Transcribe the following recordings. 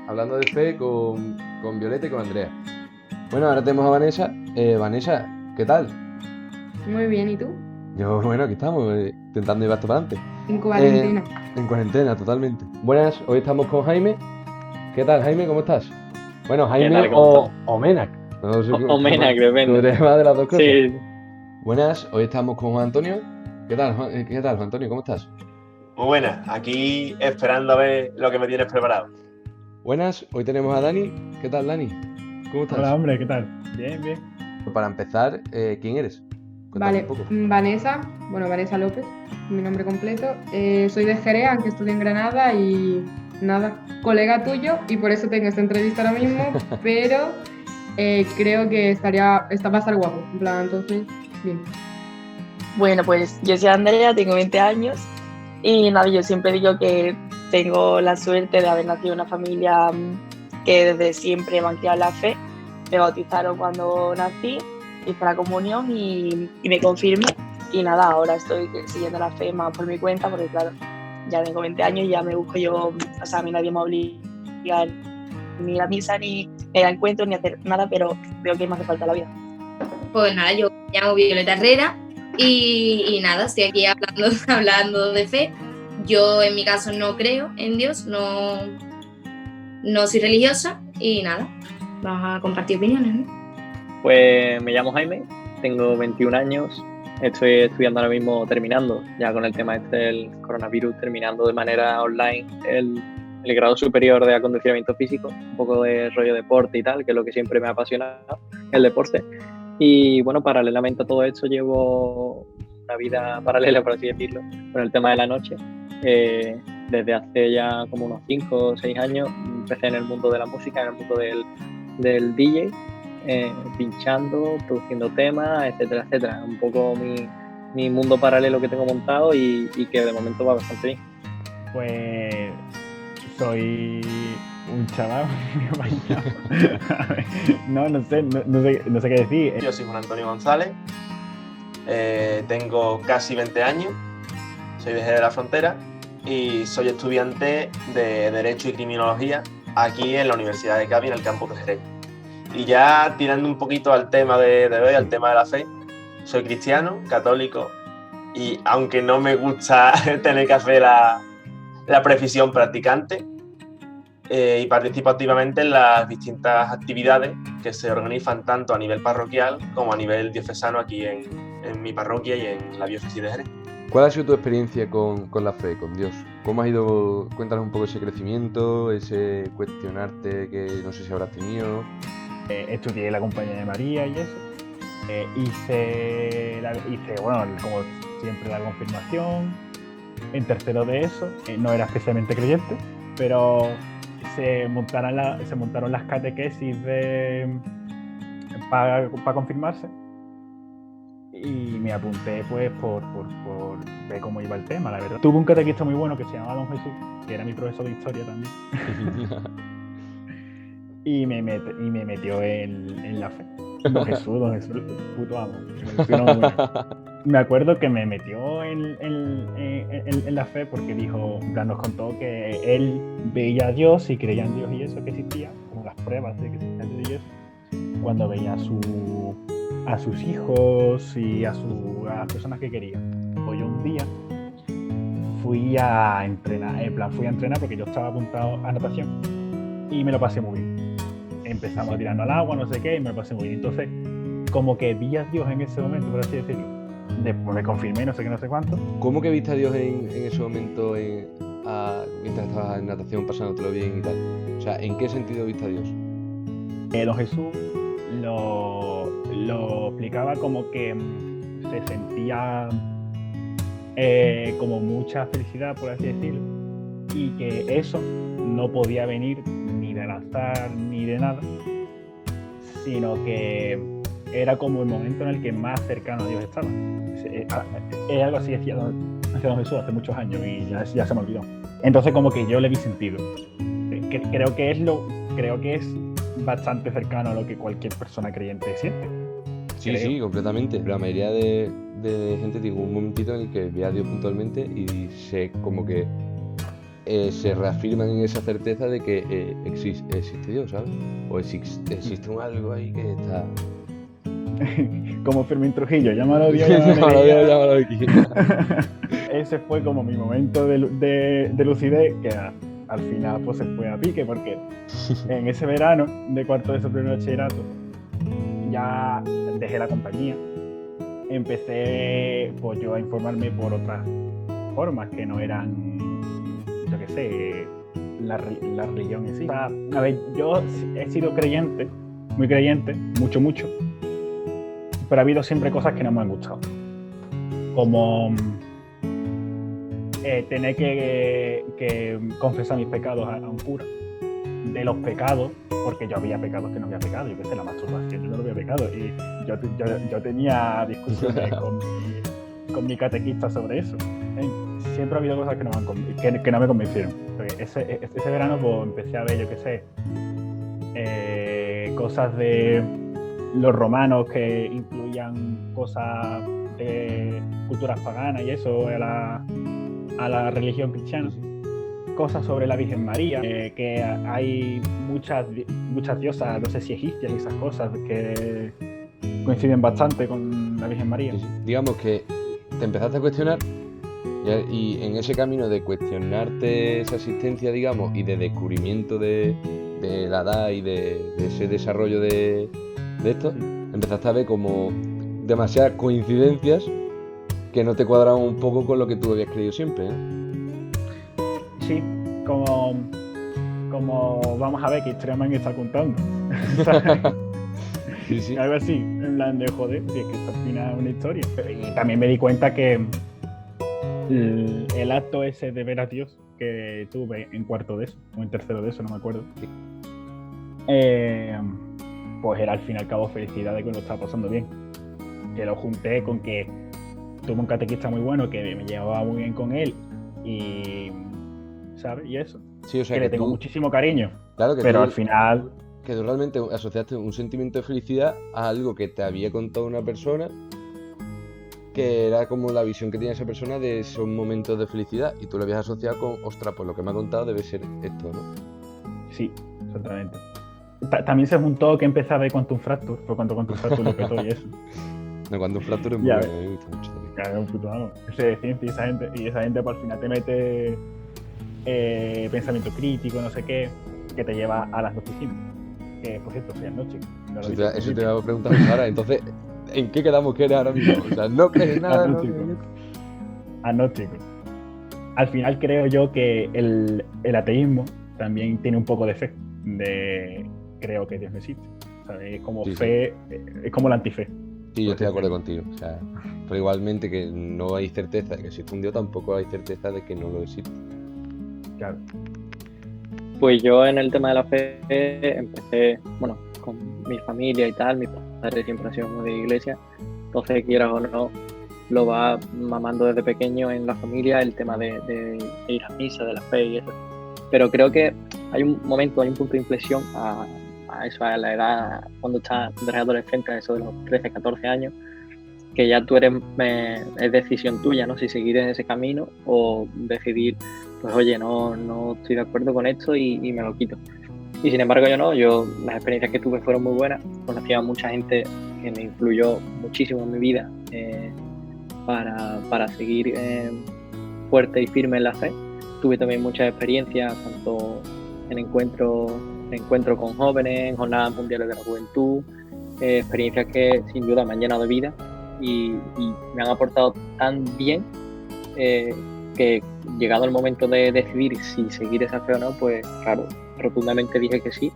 hablando de fe con Violeta y con Andrea. Bueno, ahora tenemos a Vanessa. Vanessa, ¿qué tal? Muy bien, ¿y tú? Yo, bueno, aquí estamos, intentando llevar esto para adelante. En Eh, cuarentena. en cuarentena, totalmente. Buenas, hoy estamos con Jaime. ¿Qué tal, Jaime? ¿Cómo estás? Bueno, ¿Qué Jaime tal? ¿Cómo estás? o Menac. No sé, O Mena, que tú depende. eres más de las dos cosas. Sí, Buenas, hoy estamos con Juan Antonio. ¿Qué tal, ¿qué tal, Juan Antonio? ¿Cómo estás? Muy buenas, aquí esperando a ver lo que me tienes preparado. Buenas, hoy tenemos a Dani. ¿Qué tal, Dani? ¿Cómo Hola, estás? hombre, ¿qué tal? Bien, bien. Para empezar, ¿quién eres? Cuéntame un Vale, poco. Vanessa, bueno, Vanessa López, mi nombre completo. Soy de Jerez, aunque estudié en Granada y nada, colega tuyo y por eso tengo esta entrevista ahora mismo, pero creo que esta va a estar guapo, en plan, entonces, bien. Bueno, pues yo soy Andrea, tengo 20 años y nada, yo siempre digo que tengo la suerte de haber nacido en una familia que desde siempre me han criado en la fe. Me bautizaron cuando nací, hice la comunión y me confirmé. Y nada, ahora estoy siguiendo la fe más por mi cuenta porque claro, ya tengo 20 años y ya me busco yo, o sea, a mí nadie me obliga ni a la misa, ni a encuentro, ni a hacer nada, pero veo que me hace falta la vida. Pues nada, yo me llamo Violeta Herrera y nada, estoy aquí hablando, hablando de fe. Yo en mi caso no creo en Dios, no soy religiosa y nada, vamos a compartir opiniones, ¿no? pues me llamo Jaime, tengo 21 años, estoy estudiando ahora mismo, terminando, ya con el tema este del coronavirus, terminando de manera online el grado superior de acondicionamiento físico, un poco de rollo deporte y tal, que es lo que siempre me ha apasionado, el deporte. Y bueno, paralelamente a todo esto llevo una vida paralela, por así decirlo, con el tema de la noche. Desde hace ya como unos 5 o 6 años empecé en el mundo de la música, en el mundo del DJ, pinchando, produciendo temas, etcétera, etcétera. Un poco mi mundo paralelo que tengo montado y que de momento va bastante bien. Pues soy un chaval muy bañado. No sé qué decir. Yo soy Juan Antonio González, tengo casi 20 años, soy de Jerez de la Frontera y soy estudiante de Derecho y Criminología aquí en la Universidad de Cádiz, en el campus de Jerez. Y ya tirando un poquito al tema de hoy, al tema de la fe, soy cristiano, católico y aunque no me gusta tener que hacer la precisión practicante, y participo activamente en las distintas actividades que se organizan tanto a nivel parroquial como a nivel diocesano aquí en mi parroquia y en la diócesis de Jerez. ¿Cuál ha sido tu experiencia con la fe, con Dios? ¿Cómo ha ido? Cuéntanos un poco ese crecimiento, ese cuestionarte que no sé si habrás tenido. Estudié la Compañía de María y eso. Hice, bueno, como siempre, la confirmación. En tercero de eso, no era especialmente creyente, pero se montaron las catequesis para confirmarse y me apunté pues por ver cómo iba el tema, la verdad. Tuve un catequista muy bueno que se llamaba Don Jesús, que era mi profesor de historia también, y me metió en la fe. Don Jesús, puto amo. Me acuerdo que me metió en la fe porque dijo, en plan, nos contó que él veía a Dios y creía en Dios y eso que existía, como las pruebas de que existía Dios y eso, cuando veía a sus hijos y a las personas que quería. Pues yo un día fui a entrenar porque yo estaba apuntado a natación y me lo pasé muy bien. Empezamos a tirarnos al agua, no sé qué, y me lo pasé muy bien. Entonces, como que vi a Dios en ese momento, por así decirlo. Después me confirmé, no sé qué, no sé cuánto. ¿Cómo que viste a Dios en ese momento mientras estabas en natación, pasándotelo bien y tal? O sea, ¿en qué sentido viste a Dios? Don Jesús lo explicaba como que se sentía como mucha felicidad, por así decirlo, y que eso no podía venir ni del azar ni de nada, sino que era como el momento en el que más cercano a Dios estaba. Es algo así decía Don Jesús hace muchos años y ya se me olvidó. Entonces como que yo le vi sentido. Creo que es bastante cercano a lo que cualquier persona creyente siente. Sí, creo. sí, completamente. La mayoría de gente tiene un momentito en el que ve a Dios puntualmente y se como que se reafirman en esa certeza de que existe Dios, ¿sabes? O existe un algo ahí que está... Como Fermín Trujillo, llámalo Dios, Llámalo X. Ese fue como mi momento de lucidez, que al final pues se fue a pique, porque en ese verano de cuarto de primer bachillerato ya dejé la compañía, empecé pues yo a informarme por otras formas que no eran, yo qué sé, la religión en sí. O sea, a ver, yo he sido creyente, muy creyente, mucho, pero ha habido siempre cosas que no me han gustado, como tener que confesar mis pecados a un cura, de los pecados, porque yo había pecados que no había pecado, yo qué sé, la masturbación yo no lo había pecado, y yo tenía discusiones con mi catequista sobre eso. Siempre ha habido cosas que no me convencieron. Ese verano pues empecé a ver, yo qué sé, cosas de los romanos que incluían cosas de culturas paganas y eso a la religión cristiana. Cosas sobre la Virgen María, que hay muchas diosas, no sé si egipcias y esas cosas, que coinciden bastante con la Virgen María. Sí. Digamos que te empezaste a cuestionar y en ese camino de cuestionarte esa existencia, digamos, y de descubrimiento de la edad y de ese desarrollo de esto, empezaste a ver como demasiadas coincidencias que no te cuadraban un poco con lo que tú habías creído siempre, ¿no? Sí, como vamos a ver qué historia me está contando. Sí. Algo así, en plan de joder, si es que esto al final es una historia. Y también me di cuenta que el acto ese de ver a Dios que tuve en cuarto de eso, o en tercero de eso, no me acuerdo, pues era al fin y al cabo felicidad de que lo estaba pasando bien. Que lo junté con que tuve un catequista muy bueno que me llevaba muy bien con él y... ¿sabes? Y eso. Sí, o sea, que le tengo muchísimo cariño. Claro que pero al final... Que tú realmente asociaste un sentimiento de felicidad a algo que te había contado una persona, que era como la visión que tenía esa persona de esos momentos de felicidad, y tú lo habías asociado con, ostras, pues lo que me ha contado debe ser esto, ¿no? Sí, exactamente. También se juntó que empecé a ver Quantum Fracture, fue cuando Quantum Fracture lo petó y eso. No, Quantum Fracture es muy bueno, me gusta mucho también. Claro, un puto amo. Ese de ciencia y esa gente por al final te mete pensamiento crítico, no sé qué, que te lleva a las gnosticismo. Que por cierto, soy agnóstico. No eso te voy a preguntar ahora. Entonces, ¿en qué quedamos que eres ahora mismo? O sea, no crees nada. Agnóstico. Al final creo yo que el ateísmo también tiene un poco de fe. Creo que Dios no existe. O sea, es como fe, es como la antife. Sí, yo estoy de acuerdo contigo. O sea, pero igualmente que no hay certeza de que existe un Dios, tampoco hay certeza de que no lo existe. Claro. Pues yo en el tema de la fe empecé, bueno, con mi familia y tal, mi padre siempre ha sido muy de iglesia, entonces quieras o no, lo va mamando desde pequeño en la familia el tema de ir a misa, de la fe y eso. Pero creo que hay un punto de inflexión a eso, a la edad, cuando eres adolescente, a eso de los 13, 14 años, que ya tú es decisión tuya, ¿no? Si seguir en ese camino o decidir, pues oye, no estoy de acuerdo con esto y me lo quito. Y sin embargo las experiencias que tuve fueron muy buenas, conocí a mucha gente que me influyó muchísimo en mi vida para seguir fuerte y firme en la fe. Tuve también muchas experiencias, tanto en encuentro con jóvenes, en jornadas mundiales de la juventud, experiencias que sin duda me han llenado de vida y me han aportado tan bien que llegado el momento de decidir si seguir esa fe o no, pues claro, rotundamente dije que sí,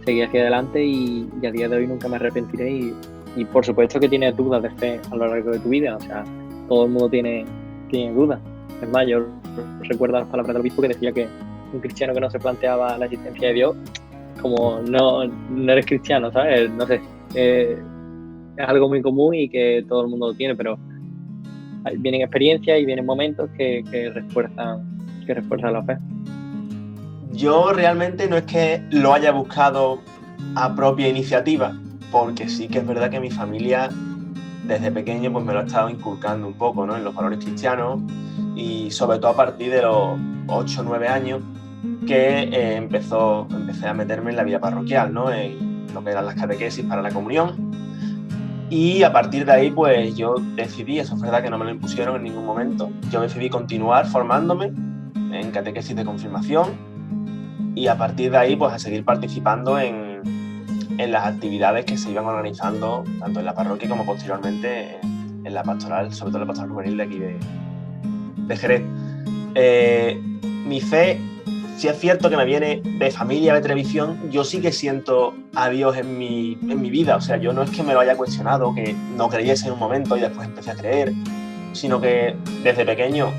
seguí hacia adelante y a día de hoy nunca me arrepentiré y por supuesto que tienes dudas de fe a lo largo de tu vida, o sea, todo el mundo tiene dudas. Es más, yo recuerdo las palabras del obispo que decía que un cristiano que no se planteaba la existencia de Dios, como no eres cristiano, ¿sabes? No sé, es algo muy común y que todo el mundo lo tiene, pero vienen experiencias y vienen momentos que refuerzan la fe. Yo realmente no es que lo haya buscado a propia iniciativa, porque sí que es verdad que mi familia desde pequeño pues me lo ha estado inculcando un poco, ¿no? En los valores cristianos y sobre todo a partir de los 8 o 9 años que empecé a meterme en la vida parroquial, ¿no? En lo que eran las catequesis para la comunión. Y a partir de ahí, pues yo decidí, eso es verdad que no me lo impusieron en ningún momento, yo decidí continuar formándome en catequesis de confirmación y a partir de ahí, pues a seguir participando en las actividades que se iban organizando tanto en la parroquia como posteriormente en la pastoral, sobre todo la pastoral juvenil de aquí de Jerez. Mi fe, si es cierto que me viene de familia de televisión, yo sí que siento a Dios en mi vida. O sea, yo no es que me lo haya cuestionado, que no creyese en un momento y después empecé a creer, sino que desde pequeño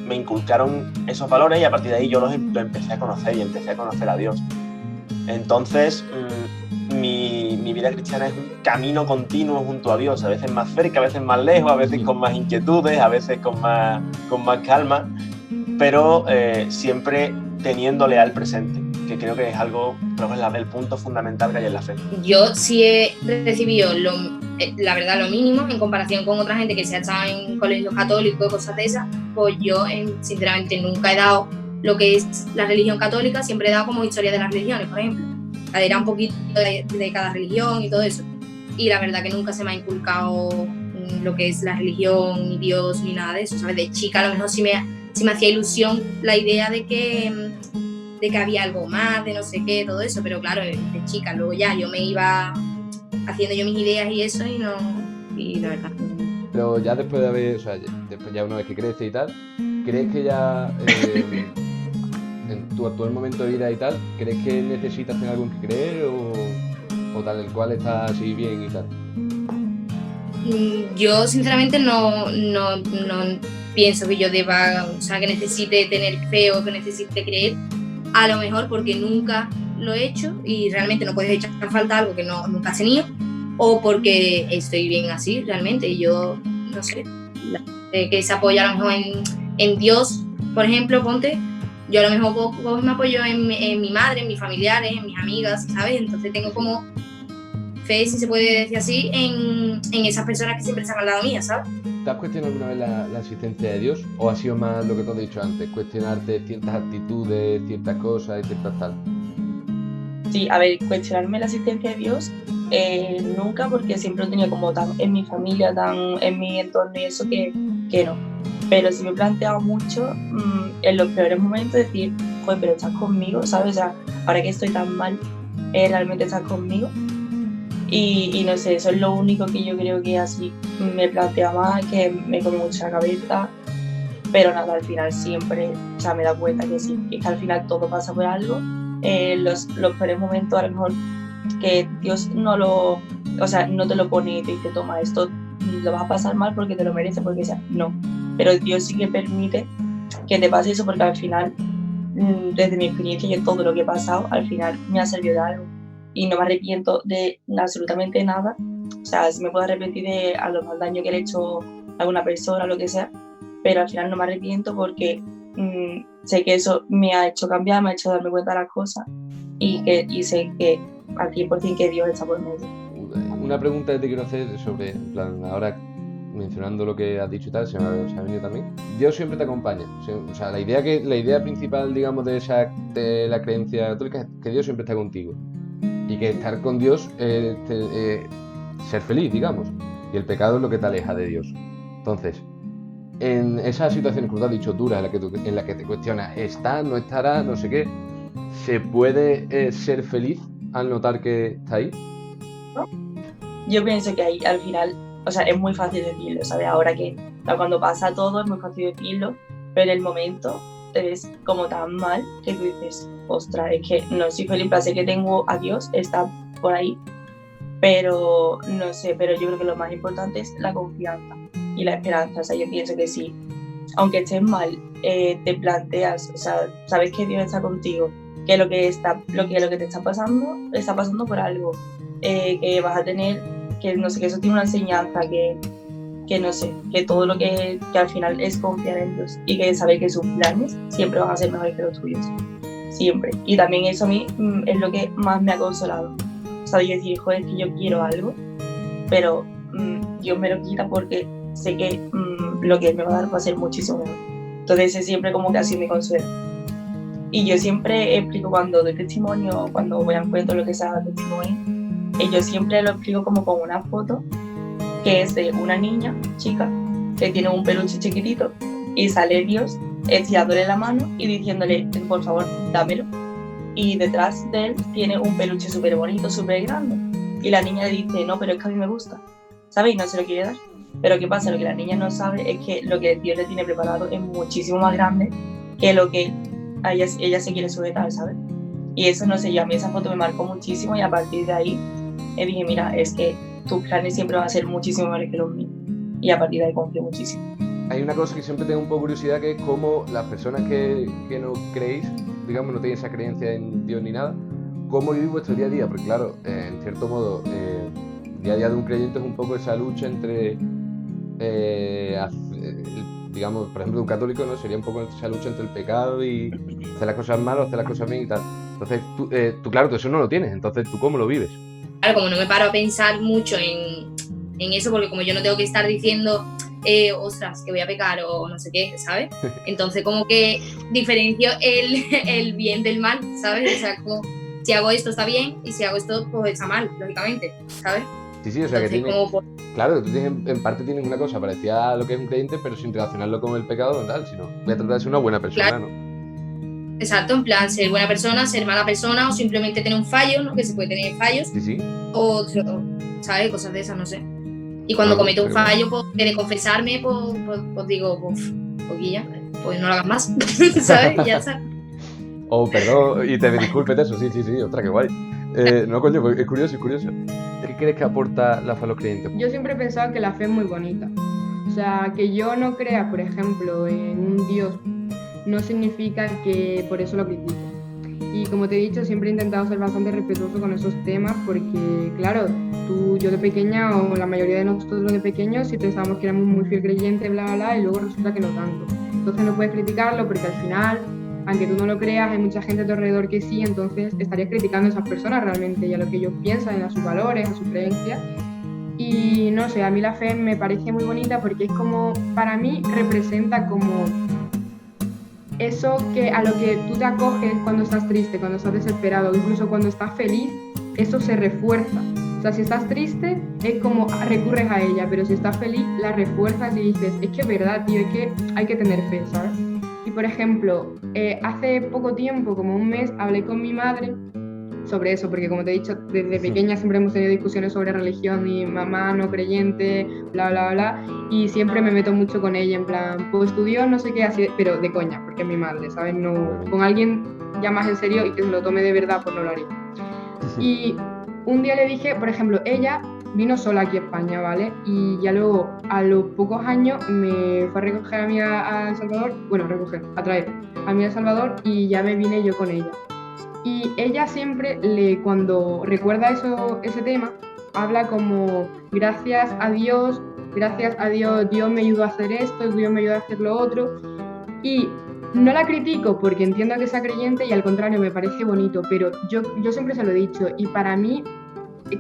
me inculcaron esos valores y a partir de ahí yo lo empecé a conocer y empecé a conocer a Dios. Entonces, mi vida cristiana es un camino continuo junto a Dios, a veces más cerca, a veces más lejos, a veces con más inquietudes, a veces con más calma, pero siempre teniéndole al presente, que creo que es el punto fundamental que hay en la fe. Yo sí he recibido, la verdad, lo mínimo en comparación con otra gente que se ha estado en colegios católicos, cosas de esas, pues yo sinceramente nunca he dado lo que es la religión católica, siempre he dado como historia de las religiones, por ejemplo. Era un poquito de cada religión y todo eso. Y la verdad que nunca se me ha inculcado lo que es la religión, ni Dios, ni nada de eso, ¿sabes? De chica a lo mejor sí me hacía ilusión la idea de que había algo más, de no sé qué, todo eso, pero claro, de chica, luego ya yo me iba haciendo yo mis ideas y eso y la verdad. Pero ya después de haber, o sea, después ya una vez que crece y tal, ¿crees que ya en tu actual momento de vida y tal, crees que necesitas tener algo en que creer o tal el cual está así bien y tal? Yo sinceramente no pienso que yo deba, o sea, que necesite tener fe o que necesite creer, a lo mejor porque nunca lo he hecho y realmente no puedes echar falta algo que nunca has tenido, o porque estoy bien así realmente y yo, no sé, que se apoya a lo mejor en Dios, por ejemplo, ponte, yo a lo mejor me apoyo en mi madre, en mis familiares, en mis amigas, ¿sabes? Entonces tengo como fe, si se puede decir así, en esas personas que siempre están al lado mía, ¿sabes? ¿Te has cuestionado alguna vez la existencia de Dios? ¿O ha sido más lo que te he dicho antes? Cuestionarte ciertas actitudes, ciertas cosas y ciertas tal. Sí, a ver, cuestionarme la existencia de Dios, nunca, porque siempre lo tenía como tan en mi familia, tan en mi entorno y eso que no. Pero sí me he planteado mucho en los peores momentos decir, joder, pero estás conmigo, ¿sabes? O sea, ahora que estoy tan mal, realmente estás conmigo. Y no sé, eso es lo único que yo creo que así me plantea más, que me come mucha cabeza, pero nada, al final siempre, o sea, me da cuenta que sí, que al final todo pasa por algo. Los peores momentos, a lo mejor que Dios no te lo pone y te dice, toma, esto lo vas a pasar mal porque te lo mereces, porque sea, no, pero Dios sí que permite que te pase eso, porque al final, desde mi experiencia, yo todo lo que he pasado, al final me ha servido de algo. Y no me arrepiento de absolutamente nada. O sea, sí me puedo arrepentir de a lo mal daño que le he hecho a alguna persona, lo que sea, pero al final no me arrepiento porque sé que eso me ha hecho cambiar, me ha hecho darme cuenta de las cosas y sé que al 100% que Dios está por medio. Una pregunta que te quiero hacer sobre, en plan, ahora mencionando lo que has dicho y tal, se me ha venido también. Dios siempre te acompaña. O sea, la idea principal, digamos, de la creencia católica es que Dios siempre está contigo. Y que estar con Dios es ser feliz, digamos. Y el pecado es lo que te aleja de Dios. Entonces, en esas situaciones, como te has dicho, duras, en la que te cuestionas, ¿está, no estará, no sé qué? ¿Se puede ser feliz al notar que está ahí? Yo pienso que ahí, al final, o sea, es muy fácil decirlo, ¿sabes? Ahora que cuando pasa todo es muy fácil decirlo, pero en el momento te ves como tan mal que tú dices, ostras, es que no soy feliz, sé que tengo a Dios, está por ahí, pero no sé, pero yo creo que lo más importante es la confianza y la esperanza. O sea, yo pienso que sí, aunque estés mal, te planteas, o sea, sabes que Dios está contigo, que lo que te está pasando por algo, que vas a tener, que no sé, que eso tiene una enseñanza, que no sé, que todo lo que al final es confiar en Dios y que saber que sus planes siempre van a ser mejores que los tuyos, siempre. Y también eso a mí es lo que más me ha consolado. O sea, yo decir, joder, que yo quiero algo, pero Dios me lo quita porque sé que lo que Él me va a dar va a ser muchísimo mejor. Entonces es siempre como que así me consuelo. Y yo siempre explico cuando doy testimonio, cuando voy a encuentro lo que sea testimonio, y yo siempre lo explico como con una foto que es de una niña, chica, que tiene un peluche chiquitito y sale Dios estirándole la mano y diciéndole, por favor, dámelo. Y detrás de él tiene un peluche súper bonito, súper grande. Y la niña le dice, no, pero es que a mí me gusta, ¿sabes? Y no se lo quiere dar. Pero ¿qué pasa? Lo que la niña no sabe es que lo que Dios le tiene preparado es muchísimo más grande que lo que ella se quiere sujetar, ¿sabes? Y eso, no sé, yo a mí esa foto me marcó muchísimo y a partir de ahí dije, mira, es que tus planes siempre van a ser muchísimo mejores que los míos. Y a partir de ahí confío muchísimo. Hay una cosa que siempre tengo un poco curiosidad, que es cómo las personas que no creéis, digamos, no tenéis esa creencia en Dios ni nada, cómo vivís vuestro día a día, porque claro, en cierto modo, el día a día de un creyente es un poco esa lucha entre, digamos, por ejemplo, de un católico, ¿no? Sería un poco esa lucha entre el pecado y hacer las cosas mal o hacer las cosas bien y tal. Entonces, tú claro, tú eso no lo tienes, entonces, ¿tú cómo lo vives? Claro, como no me paro a pensar mucho en eso, porque como yo no tengo que estar diciendo, ostras, que voy a pecar o no sé qué, ¿sabes? Entonces como que diferencio el bien del mal, ¿sabes? O sea, como si hago esto está bien y si hago esto pues está mal, lógicamente, ¿sabes? Sí, o sea, entonces, que tienes, claro, tú tienes, en parte tienes una cosa parecida a lo que es un creyente, pero sin relacionarlo con el pecado o tal, sino voy a tratar de ser una buena persona, claro. ¿no? Exacto, en plan, ser buena persona, ser mala persona o simplemente tener un fallo, ¿no? Que se puede tener fallos. Sí. O, ¿sabes? Cosas de esas, no sé. Y cuando cometo un fallo, pues, de confesarme, pues digo, poquilla, pues no lo hagas más, ¿sabes? Y ya está. Perdón, y te disculpes de eso, sí, otra, qué guay. No, coño, es curioso. ¿Qué crees que aporta la fe a los creyentes? Yo siempre he pensado que la fe es muy bonita. O sea, que yo no crea, por ejemplo, en un Dios, no significa que por eso lo critique. Y como te he dicho, siempre he intentado ser bastante respetuoso con esos temas porque, claro, yo de pequeña o la mayoría de nosotros de pequeños sí pensábamos que éramos muy fiel creyentes, bla, bla, bla, y luego resulta que no tanto. Entonces no puedes criticarlo porque al final, aunque tú no lo creas, hay mucha gente a tu alrededor que sí, entonces estarías criticando a esas personas realmente y a lo que ellos piensan, a sus valores, a sus creencias. Y no sé, a mí la fe me parece muy bonita porque es como, para mí representa como eso que a lo que tú te acoges cuando estás triste, cuando estás desesperado, incluso cuando estás feliz, eso se refuerza. O sea, si estás triste, es como recurres a ella, pero si estás feliz, la refuerzas y dices, es que es verdad, tío, es que hay que tener fe, ¿sabes? Y por ejemplo, hace poco tiempo, como un mes, hablé con mi madre sobre eso, porque como te he dicho, desde pequeña siempre hemos tenido discusiones sobre religión y mamá no creyente, bla, bla, bla, y siempre me meto mucho con ella, en plan, pues estudió no sé qué, así, pero de coña, porque es mi madre, ¿sabes? No, con alguien ya más en serio y que se lo tome de verdad, pues no lo haría. Y un día le dije, por ejemplo, ella vino sola aquí a España, ¿vale? Y ya luego, a los pocos años, me fue a recoger a mí a El Salvador, bueno, a traer a mí a El Salvador y ya me vine yo con ella. Y ella siempre, cuando recuerda ese tema, habla como, gracias a Dios, Dios me ayudó a hacer esto, Dios me ayudó a hacer lo otro. Y no la critico porque entiendo que sea creyente y al contrario me parece bonito, pero yo siempre se lo he dicho y para mí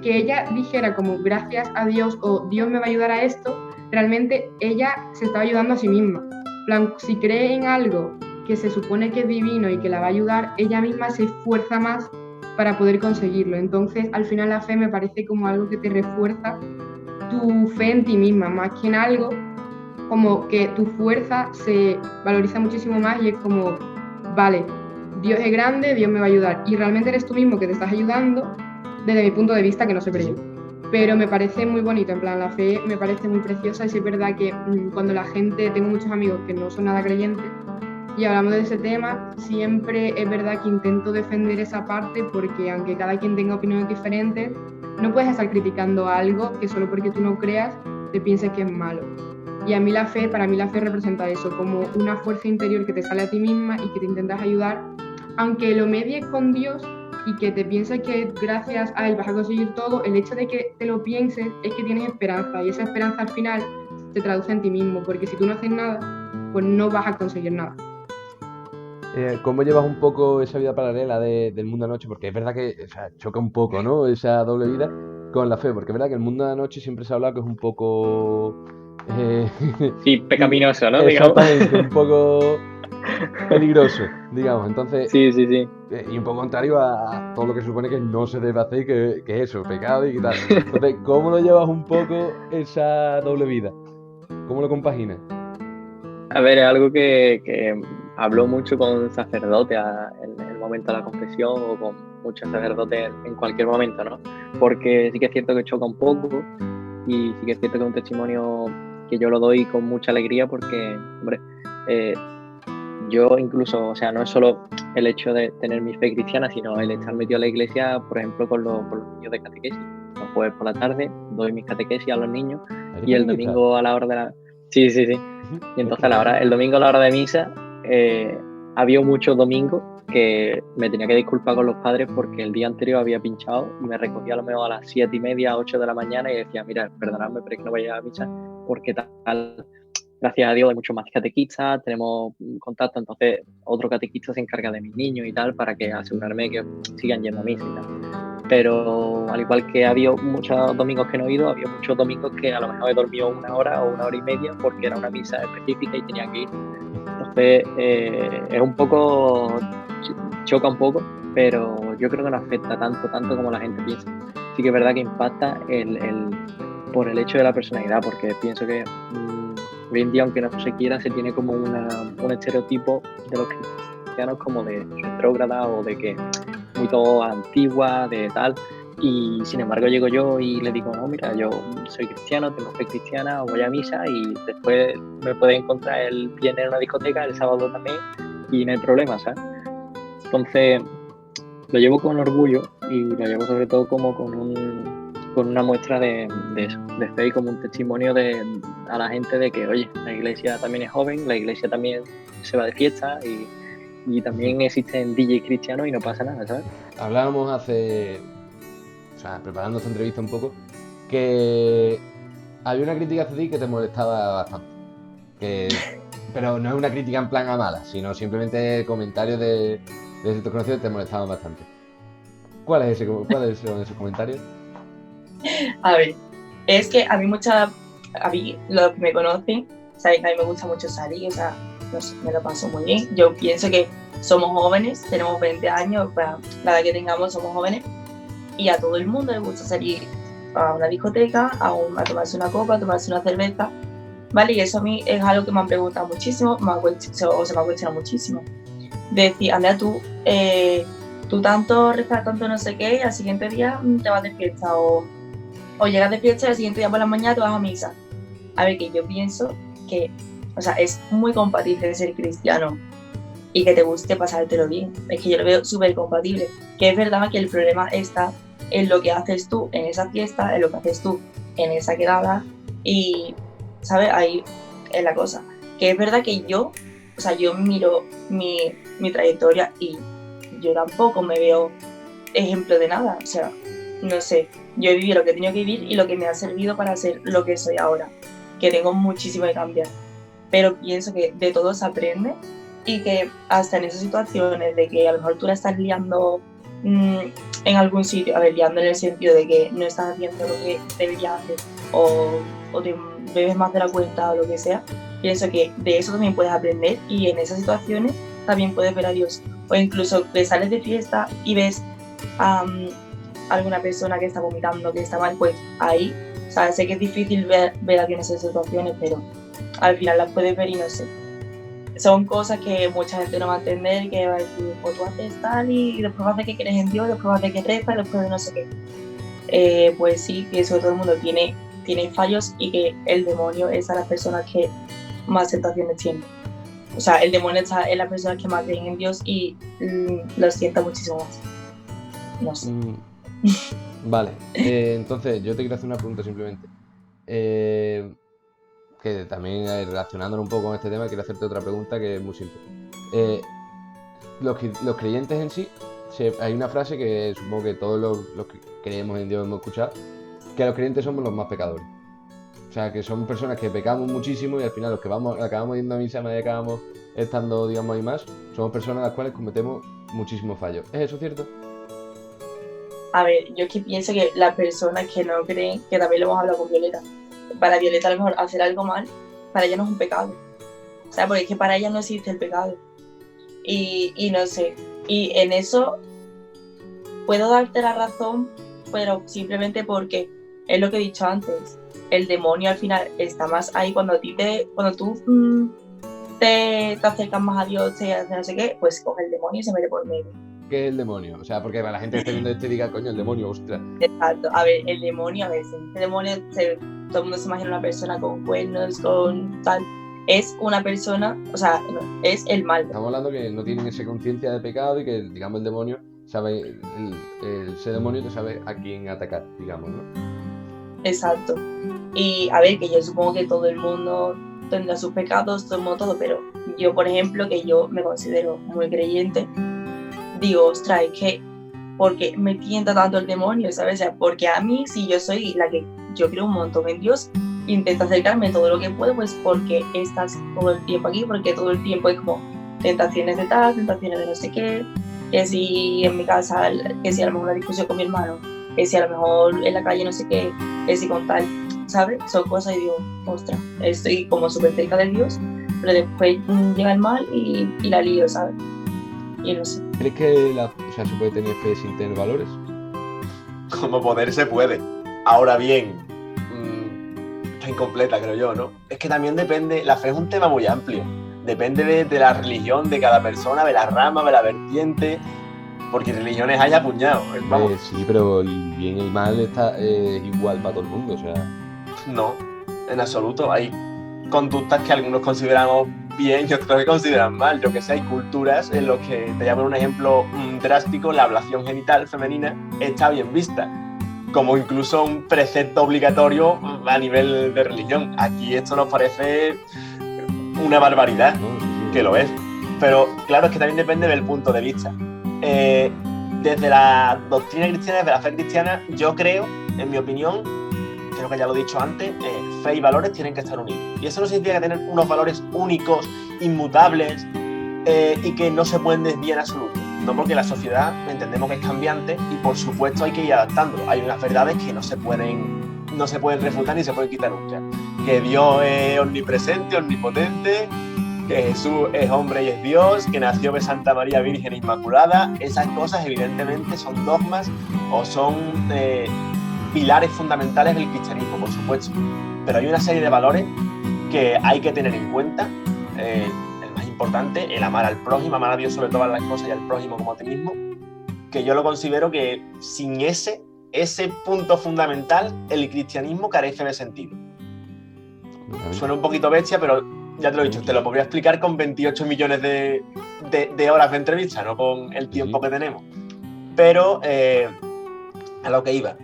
que ella dijera como gracias a Dios o Dios me va a ayudar a esto, realmente ella se estaba ayudando a sí misma. En plan, si cree en algo que se supone que es divino y que la va a ayudar, ella misma se esfuerza más para poder conseguirlo. Entonces, al final la fe me parece como algo que te refuerza tu fe en ti misma, más que en algo, como que tu fuerza se valoriza muchísimo más y es como, vale, Dios es grande, Dios me va a ayudar. Y realmente eres tú mismo que te estás ayudando desde mi punto de vista, que no sé creyente. Pero me parece muy bonito, en plan, la fe me parece muy preciosa y sí es verdad que cuando la gente, tengo muchos amigos que no son nada creyentes, y hablamos de ese tema, siempre es verdad que intento defender esa parte porque aunque cada quien tenga opiniones diferentes, no puedes estar criticando algo que solo porque tú no creas te pienses que es malo. Y para mí la fe representa eso, como una fuerza interior que te sale a ti misma y que te intentas ayudar, aunque lo medies con Dios y que te pienses que gracias a Él vas a conseguir todo, el hecho de que te lo pienses es que tienes esperanza y esa esperanza al final se traduce en ti mismo, porque si tú no haces nada, pues no vas a conseguir nada. ¿Cómo llevas un poco esa vida paralela del mundo de noche? Porque es verdad que choca un poco, ¿no? Esa doble vida con la fe, porque es verdad que el mundo de la noche siempre se ha hablado que es un poco Sí, pecaminoso, ¿no? Digamos. Exactamente, un poco peligroso, digamos. Entonces, Sí. y un poco contrario a todo lo que se supone que no se debe hacer, que es eso, pecado y tal. Entonces, ¿cómo lo llevas un poco esa doble vida? ¿Cómo lo compaginas? A ver, es algo que habló mucho con sacerdotes en el momento de la confesión o con muchos sacerdotes en cualquier momento, ¿no? Porque sí que es cierto que choca un poco y sí que es cierto que es un testimonio que yo lo doy con mucha alegría porque, hombre, yo incluso, o sea, no es solo el hecho de tener mi fe cristiana, sino el estar metido en la iglesia, por ejemplo, con los niños de catequesis. Los jueves por la tarde doy mis catequesis a los niños ¿Eres y el catequista? domingo a la hora de la... Sí. Y entonces el domingo a la hora de misa, había muchos domingos que me tenía que disculpar con los padres porque el día anterior había pinchado y me recogía a lo mejor a las 7:30, 8 de la mañana y decía, mira, perdonadme, pero es que no voy a ir a misa porque tal, gracias a Dios hay muchos más catequistas, tenemos contacto, entonces otro catequista se encarga de mis niños y tal para que asegurarme que sigan yendo a misa y tal. Pero al igual que había muchos domingos que no he ido, había muchos domingos que a lo mejor he dormido 1 hora o 1 hora y media porque era una misa específica y tenía que ir. Entonces es un poco, choca un poco, pero yo creo que no afecta tanto como la gente piensa. Sí que es verdad que impacta por el hecho de la personalidad, porque pienso que hoy en día, aunque no se quiera, se tiene como un estereotipo de los cristianos como de retrógrada o de que muy todo antigua, de tal, y sin embargo llego yo y le digo, no, mira, yo soy cristiano, tengo fe cristiana, voy a misa y después me puedes encontrar el viernes en una discoteca, el sábado también, y no hay problema, ¿sabes? Entonces lo llevo con orgullo y lo llevo sobre todo como con una muestra de eso, de fe y como un testimonio a la gente de que, oye, la iglesia también es joven, la iglesia también se va de fiesta y también existen DJ cristianos y no pasa nada, ¿sabes? Hablábamos preparando esta entrevista un poco, que había una crítica hacia ti que te molestaba bastante. Pero no es una crítica en plan a mala, sino simplemente comentarios de ciertos conocidos que te molestaban bastante. ¿Cuáles son esos comentarios? A ver, es que a mí los que me conocen, saben que a mí me gusta mucho salir, o sea, no sé, me lo paso muy bien. Yo pienso que somos jóvenes, tenemos 20 años, para la edad que tengamos somos jóvenes, y a todo el mundo le gusta salir a una discoteca, a tomarse una copa, a tomarse una cerveza, ¿vale? Y eso a mí es algo que me han preguntado muchísimo, se me ha cuestionado muchísimo. Decir, Andrea, tú tanto rezas, tanto no sé qué, y al siguiente día te vas de fiesta, o llegas de fiesta y al siguiente día por la mañana te vas a misa. A ver, que yo pienso que, o sea, es muy compatible ser cristiano y que te guste pasártelo bien. Es que yo lo veo súper compatible. Que es verdad que el problema está en lo que haces tú en esa fiesta, en lo que haces tú en esa quedada y, ¿sabes? Ahí es la cosa. Que es verdad que yo miro mi trayectoria y yo tampoco me veo ejemplo de nada. O sea, no sé, yo he vivido lo que he tenido que vivir y lo que me ha servido para ser lo que soy ahora, que tengo muchísimo que cambiar. Pero pienso que de todo se aprende y que hasta en esas situaciones de que a lo mejor tú la estás liando en algún sitio, a ver, liando en el sentido de que no estás haciendo lo que deberías hacer o te bebes más de la cuenta o lo que sea, pienso que de eso también puedes aprender y en esas situaciones también puedes ver a Dios. O incluso que sales de fiesta y ves a alguna persona que está vomitando, que está mal, pues ahí, o sea, sé que es difícil ver a Dios en esas situaciones, pero al final las puedes ver y no sé. Son cosas que mucha gente no va a entender, que va a decir, pues tú haces tal y después vas a decir que crees en Dios, después vas a decir que rezas, después de no sé qué. Pues sí, que eso todo el mundo tiene fallos y que el demonio es a las personas que más tentaciones tienen. O sea, el demonio está en las personas que más creen en Dios y lo sienta muchísimo más. No sé. Vale, entonces yo te quiero hacer una pregunta simplemente. Que también relacionándolo un poco con este tema, quiero hacerte otra pregunta que es muy simple. Los creyentes en sí, hay una frase que supongo que todos los que creemos en Dios hemos escuchado, que los creyentes somos los más pecadores. O sea, que somos personas que pecamos muchísimo y al final los que acabamos yendo a misa, nadie acabamos estando, digamos, ahí más, somos personas las cuales cometemos muchísimos fallos. ¿Es eso cierto? A ver, yo es que pienso que las personas que no creen, que también lo hemos hablado con Violeta, para Violeta a lo mejor hacer algo mal, para ella no es un pecado. O sea, porque es que para ella no existe el pecado. Y no sé, y en eso puedo darte la razón, pero simplemente porque es lo que he dicho antes. El demonio al final está más ahí cuando tú te acercas más a Dios, te hace no sé qué, pues coge el demonio y se mete por medio. ¿Qué es el demonio? O sea, porque para la gente que esté viendo esto y diga, coño, el demonio, ostras. Exacto. A ver, el demonio, todo el mundo se imagina una persona con cuernos, con tal. Es una persona, o sea, no, es el mal. Estamos hablando que no tienen esa conciencia de pecado y que, digamos, el demonio sabe, ese demonio te sabe a quién atacar, digamos, ¿no? Exacto. Y a ver, que yo supongo que todo el mundo tendrá sus pecados, todo el mundo todo, pero yo, por ejemplo, que yo me considero muy creyente, digo, ostras, es que, ¿por qué me tienta tanto el demonio? ¿Sabes? O sea, porque a mí, si yo soy la que yo creo un montón en Dios, intento acercarme todo lo que puedo, pues porque estás todo el tiempo aquí, porque todo el tiempo es como tentaciones de tal, tentaciones de no sé qué, que si en mi casa, que si a lo mejor una discusión con mi hermano, que si a lo mejor en la calle no sé qué, que si con tal, ¿sabes? Son cosas y digo, ostras, estoy como súper cerca de Dios, pero después llega el mal y la lío, ¿sabes? Y no sé. ¿Crees que se puede tener fe sin tener valores? Como poder se puede. Ahora bien, está incompleta, creo yo, ¿no? Es que también depende, la fe es un tema muy amplio. Depende de la religión de cada persona, de la rama, de la vertiente, porque religiones hay a puñado. Vamos. Sí, pero el bien y el mal está igual para todo el mundo, o sea... No, en absoluto. Hay conductas que algunos consideramos bien y otros que consideran mal. Yo que sé, hay culturas en las que, te llamo un ejemplo drástico, la ablación genital femenina está bien vista, como incluso un precepto obligatorio a nivel de religión. Aquí esto nos parece una barbaridad, que lo es. Pero claro, es que también depende del punto de vista. Desde la doctrina cristiana, desde la fe cristiana, yo creo, en mi opinión, creo que ya lo he dicho antes, fe y valores tienen que estar unidos. Y eso no significa tener unos valores únicos, inmutables, y que no se pueden desviar en absoluto. No, porque la sociedad entendemos que es cambiante y por supuesto hay que ir adaptándolo. Hay unas verdades que no se pueden refutar ni se pueden quitar nunca. Que Dios es omnipresente, omnipotente, que Jesús es hombre y es Dios, que nació de Santa María Virgen Inmaculada. Esas cosas evidentemente son dogmas o son pilares fundamentales del cristianismo, por supuesto. Pero hay una serie de valores que hay que tener en cuenta. El más importante, el amar al prójimo, amar a Dios sobre todas las cosas y al prójimo como a ti mismo, que yo lo considero que sin ese punto fundamental, el cristianismo carece de sentido. Suena un poquito bestia, pero ya te lo he dicho, te lo podría explicar con 28 millones de horas de entrevista, no con el tiempo que tenemos. Pero a lo que iba,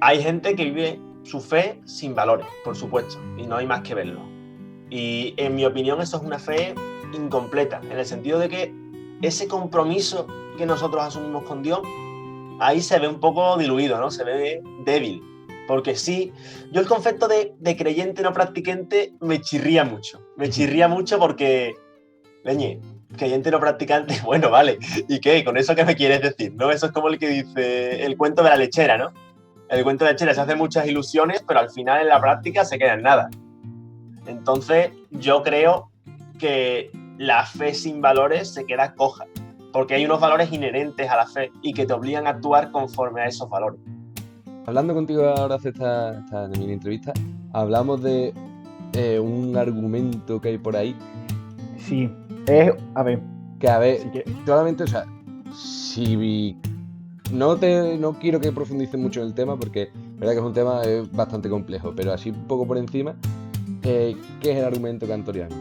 hay gente que vive su fe sin valores, por supuesto, y no hay más que verlo. Y en mi opinión eso es una fe incompleta, en el sentido de que ese compromiso que nosotros asumimos con Dios, ahí se ve un poco diluido, ¿no? Se ve débil. Porque sí, yo el concepto de creyente no practicante me chirría mucho. Me chirría mucho porque, leñe, creyente no practicante, bueno, vale. ¿Y qué? ¿Con eso qué me quieres decir? ¿No? Eso es como el que dice el cuento de la lechera, ¿no? El cuento de la lechera se hace muchas ilusiones, pero al final en la práctica se queda en nada. Entonces, yo creo que la fe sin valores se queda coja, porque hay unos valores inherentes a la fe y que te obligan a actuar conforme a esos valores. Hablando contigo ahora hace esta mini entrevista, hablamos de un argumento que hay por ahí. Sí, a ver. Que a ver, sí que... solamente, o sea, si no quiero que profundice mucho en el tema porque es verdad que es un tema bastante complejo, pero así un poco por encima, ¿qué es el argumento cantoriano?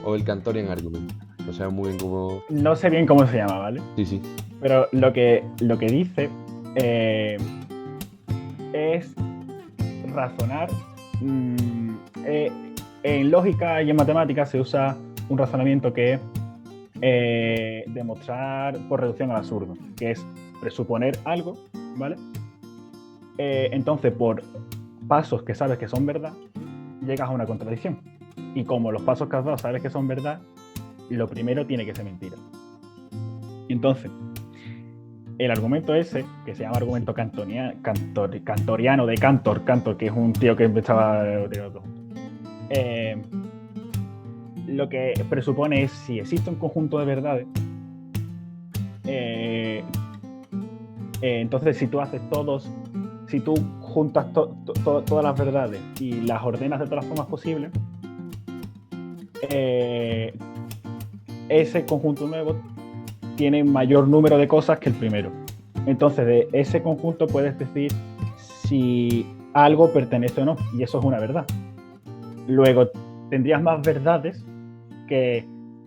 O el Cantorian Argument. No sé muy bien cómo... No sé bien cómo se llama, ¿vale? Sí. Pero lo que dice es razonar. En lógica y en matemáticas se usa un razonamiento que es demostrar por reducción al absurdo, que es presuponer algo, ¿vale? Entonces, por pasos que sabes que son verdad, llegas a una contradicción. Y como los pasos que has dado sabes que son verdad, lo primero tiene que ser mentira. Entonces, el argumento ese, que se llama argumento cantoriano de Cantor, que es un tío que empezaba lo que presupone es si existe un conjunto de verdades, entonces si tú juntas todas las verdades y las ordenas de todas las formas posibles, ese conjunto nuevo tiene mayor número de cosas que el primero. Entonces de ese conjunto puedes decir si algo pertenece o no, y eso es una verdad. Luego tendrías más verdades que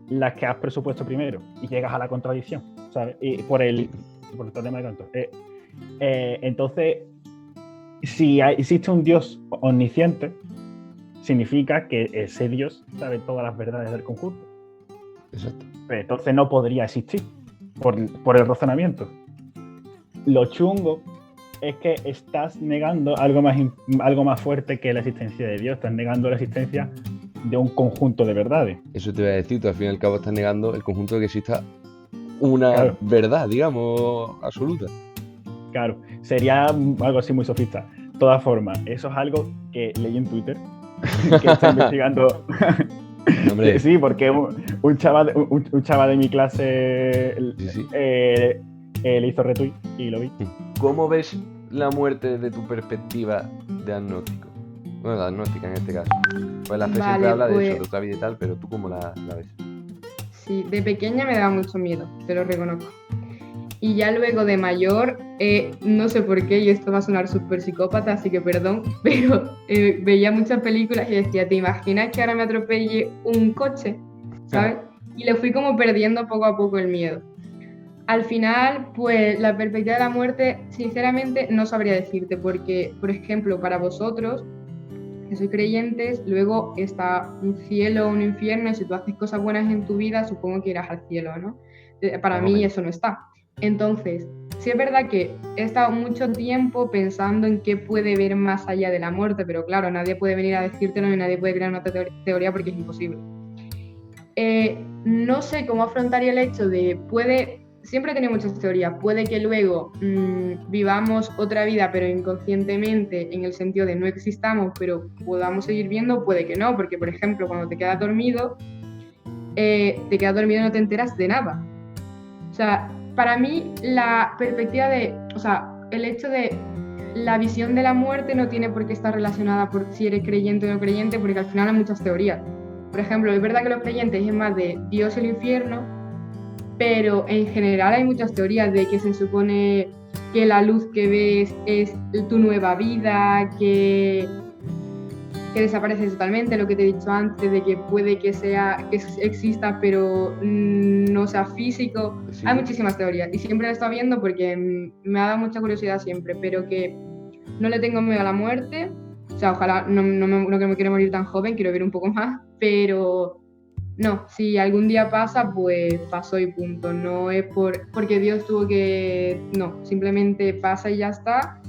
las que has presupuesto primero y llegas a la contradicción, ¿sabes? Y por el tema de Cantor. Entonces, si existe un Dios omnisciente, significa que ese Dios sabe todas las verdades del conjunto. Exacto. Pero entonces no podría existir por el razonamiento. Lo chungo es que estás negando algo más fuerte que la existencia de Dios. Estás negando la existencia de un conjunto de verdades. Eso te voy a decir, tú al fin y al cabo estás negando el conjunto de que exista una verdad, digamos, absoluta. Claro, sería algo así muy sofista. De todas formas, eso es algo que leí en Twitter, que está investigando. Hombre. Sí, porque un chaval de mi clase le hizo retweet y lo vi. ¿Cómo ves la muerte desde tu perspectiva de agnóstico? Bueno, de agnóstica en este caso. Pues la fe siempre habla de eso, de otra vida y tal, pero ¿tú cómo la ves? Sí, de pequeña me daba mucho miedo, te lo reconozco. Y ya luego de mayor, no sé por qué, y esto va a sonar súper psicópata, así que perdón, pero veía muchas películas y decía, ¿te imaginas que ahora me atropelle un coche? ¿Sabes? Y le fui como perdiendo poco a poco el miedo. Al final, pues la perspectiva de la muerte, sinceramente, no sabría decirte, porque, por ejemplo, para vosotros, que sois creyentes, luego está un cielo o un infierno, y si tú haces cosas buenas en tu vida, supongo que irás al cielo, ¿no? Para mí eso no está. Entonces, sí es verdad que he estado mucho tiempo pensando en qué puede ver más allá de la muerte, pero claro, nadie puede venir a decírtelo y nadie puede crear una teoría porque es imposible. No sé cómo afrontaría el hecho de, siempre he tenido muchas teorías, puede que luego vivamos otra vida pero inconscientemente, en el sentido de no existamos pero podamos seguir viendo, puede que no, porque por ejemplo cuando te quedas dormido y no te enteras de nada. O sea, para mí la perspectiva el hecho de la visión de la muerte no tiene por qué estar relacionada por si eres creyente o no creyente, porque al final hay muchas teorías. Por ejemplo, es verdad que los creyentes es más de Dios y el infierno, pero en general hay muchas teorías de que se supone que la luz que ves es tu nueva vida, que desaparece totalmente, lo que te he dicho antes, de que puede que exista pero no sea físico. Sí. Hay muchísimas teorías y siempre la he estado viendo porque me ha dado mucha curiosidad siempre, pero que no le tengo miedo a la muerte. O sea, ojalá no que me quiera morir tan joven, quiero vivir un poco más, pero no, si algún día pasa, pues pasó y punto. No es porque Dios tuvo que... No, simplemente pasa y ya está.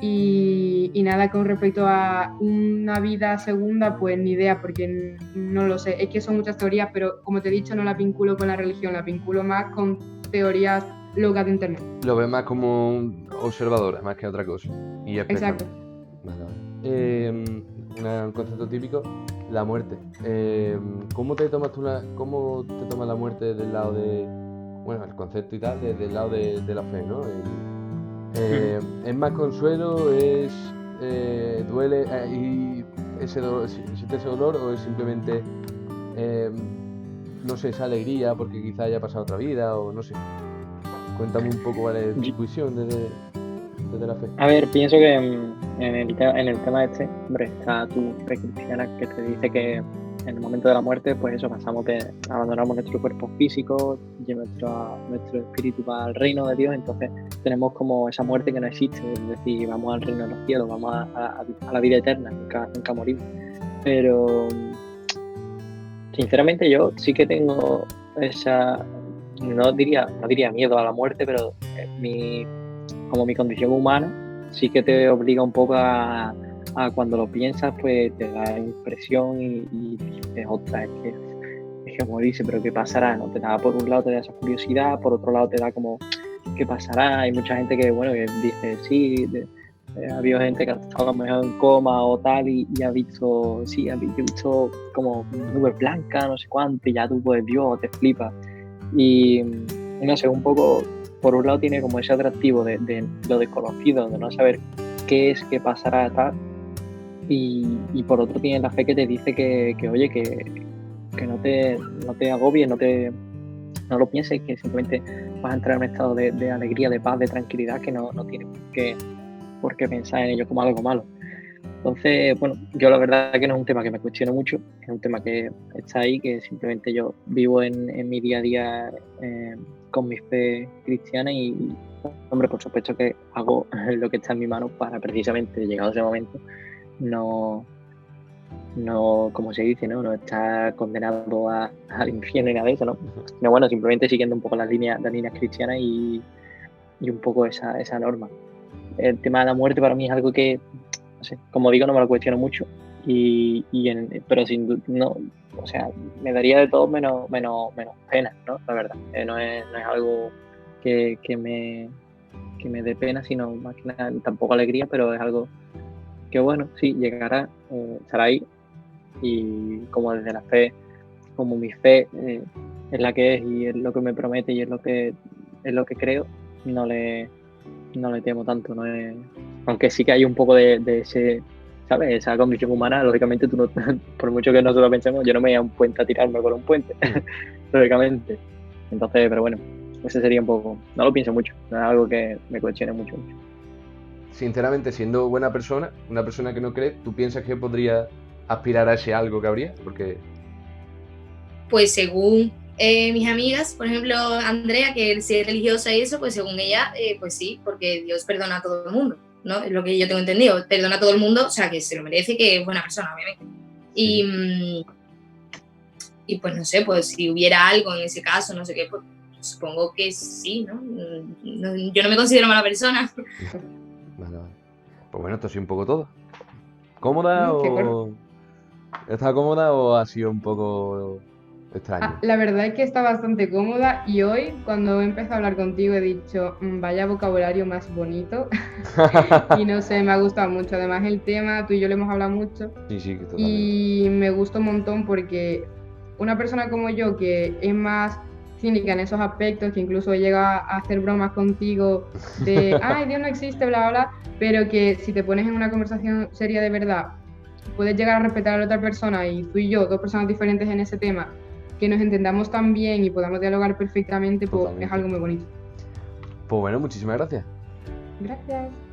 Y nada, con respecto a una vida segunda, pues ni idea, porque no lo sé. Es que son muchas teorías, pero como te he dicho, no la vinculo con la religión, la vinculo más con teorías locas de internet. Lo ves más como observadora, más que otra cosa. Y exacto. Un concepto típico, la muerte. ¿Cómo te tomas la muerte desde el lado de... Bueno, el concepto y tal, desde el lado de la fe, ¿no? ¿Es más consuelo? ¿Duele? ¿Y ese dolor, existe ese dolor? ¿O es simplemente, no sé, esa alegría porque quizá haya pasado otra vida? O no sé. Cuéntame un poco, ¿vale? Tu visión desde la fe. A ver, pienso que en el tema este, hombre, está tu fe cristiana que te dice que en el momento de la muerte, pues eso, pasamos que abandonamos nuestro cuerpo físico y nuestro espíritu va al reino de Dios, entonces tenemos como esa muerte que no existe, es decir, vamos al reino de los cielos, vamos a la vida eterna, nunca morimos. Pero sinceramente yo sí que tengo esa, no diría miedo a la muerte, pero como mi condición humana sí que te obliga un poco a cuando lo piensas, pues te da impresión y dices, ostras, es que morirse, pero ¿qué pasará? ¿No? Te da, por un lado te da esa curiosidad, por otro lado te da como qué pasará. Hay mucha gente que, bueno, que dice, sí, ha habido gente que ha estado a lo mejor en coma o tal y ha visto, sí, yo he visto como nubes blancas, no sé cuánto, y ya tú, pues, Dios, te flipas. Y no sé, un poco, por un lado tiene como ese atractivo de lo desconocido, de no saber qué es, qué pasará, tal. Y por otro tiene la fe que te dice que oye, que no te agobies, no lo pienses, que simplemente vas a entrar en un estado de alegría, de paz, de tranquilidad, que no tienes por qué pensar en ello como algo malo. Entonces, bueno, yo la verdad que no es un tema que me cuestiono mucho, es un tema que está ahí, que simplemente yo vivo en mi día a día con mi fe cristiana y, hombre, por supuesto que hago lo que está en mi mano para precisamente, llegado ese momento, no, como se dice, no está condenado al infierno ni nada de eso, ¿no? No, bueno, simplemente siguiendo un poco las líneas cristianas y un poco esa norma. El tema de la muerte para mí es algo que, no sé, como digo, no me lo cuestiono mucho, pero sin duda, no, o sea, me daría de todo menos pena, ¿no? La verdad, no es algo que me dé pena, sino más que nada, tampoco alegría, pero es algo que, bueno, sí, llegará, estará ahí, y como desde la fe, como mi fe es la que es y es lo que me promete y es lo que creo, no le temo tanto, no es... aunque sí que hay un poco de ese, ¿sabes? Esa condición humana, lógicamente tú no, por mucho que nosotros pensemos, yo no me voy a un puente a tirarme por un puente, lógicamente. Entonces, pero bueno, ese sería un poco, no lo pienso mucho, no es algo que me cuestione mucho. Sinceramente, siendo buena persona, una persona que no cree, ¿tú piensas que podría aspirar a ese algo que habría? Porque... Pues según mis amigas, por ejemplo, Andrea, que sí es religiosa y eso, pues según ella, pues sí, porque Dios perdona a todo el mundo, ¿no? Es lo que yo tengo entendido. Perdona a todo el mundo, o sea, que se lo merece, que es buena persona, obviamente. Y pues no sé, pues si hubiera algo en ese caso, no sé qué, pues supongo que sí, ¿no? Yo no me considero mala persona. Vale. Pues bueno, esto ha sido un poco todo. ¿Cómoda o...? ¿Estás cómoda o ha sido un poco extraño? La verdad es que está bastante cómoda y hoy, cuando he empezado a hablar contigo, he dicho, vaya vocabulario más bonito. Y no sé, me ha gustado mucho. Además, el tema, tú y yo lo hemos hablado mucho. Sí, totalmente. Y me gusta un montón porque una persona como yo, que es más cínica en esos aspectos, que incluso llega a hacer bromas contigo de, ay, Dios no existe, bla, bla, bla, pero que si te pones en una conversación seria de verdad, puedes llegar a respetar a la otra persona, y tú y yo, dos personas diferentes en ese tema, que nos entendamos tan bien y podamos dialogar perfectamente, pues es algo muy bonito. Pues bueno, muchísimas gracias. Gracias.